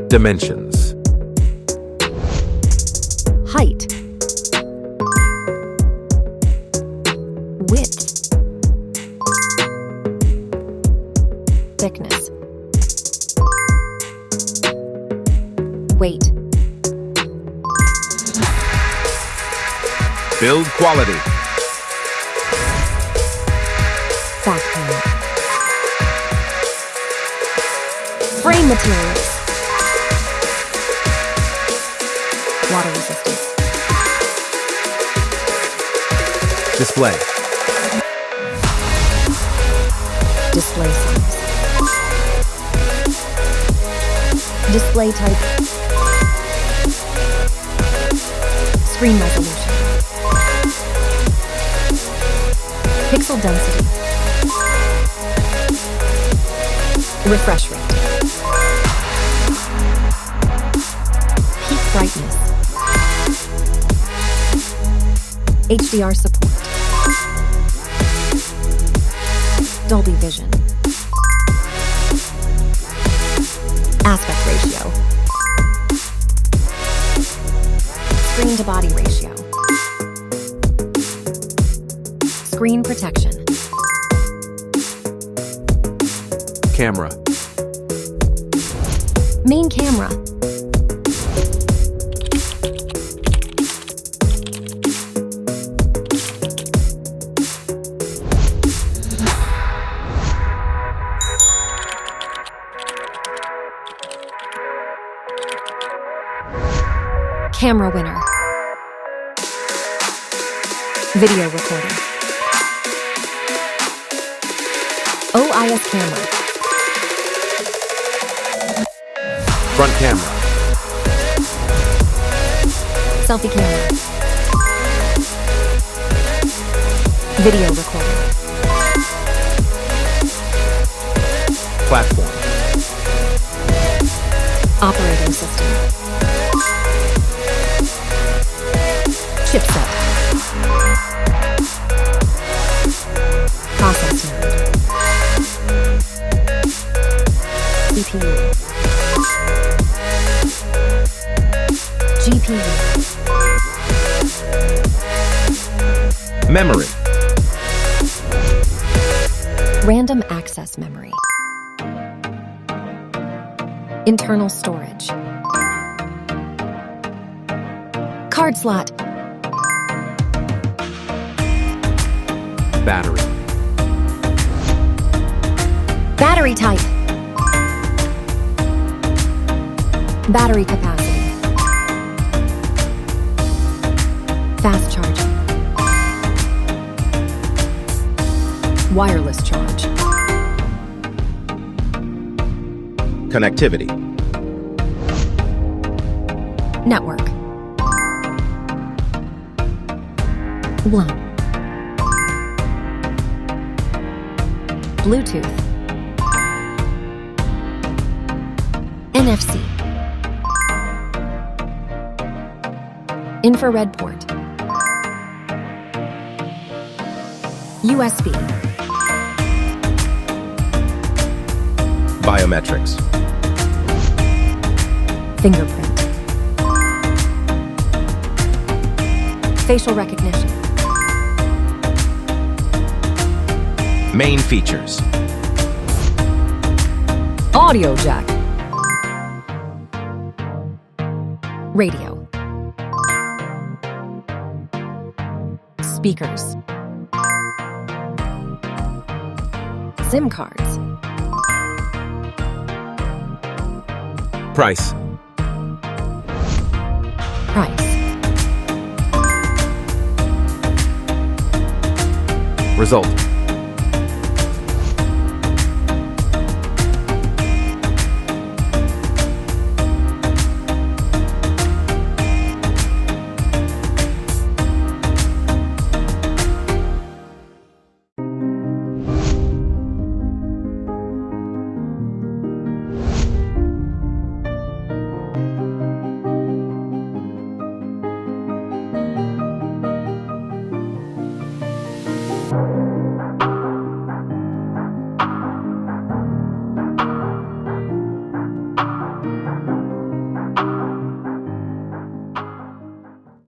Dimensions. Height. Width. Thickness. Weight. Build quality. Backplane. Frame materials. Water resistance. Display. Display size. Display type. Screen resolution. Pixel density. Refresh rate. Peak brightness. HDR support. Dolby Vision. Aspect ratio. Screen to body ratio. Screen protection. Camera. Main camera. Camera winner. Video recording. OIS camera. Front camera. Selfie camera. Video recording. Platform. Operating system. Chipset. Process node. CPU. GPU. Memory. Random access memory. Internal storage. Card slot. Battery. Battery type. Battery capacity. Fast charging. Wireless charge. Connectivity. Network. WLAN. Bluetooth. NFC. Infrared port. USB. Biometrics. Fingerprint. Facial recognition. Main features. Audio jack. Radio. Speakers. SIM cards. Price. Price. Result.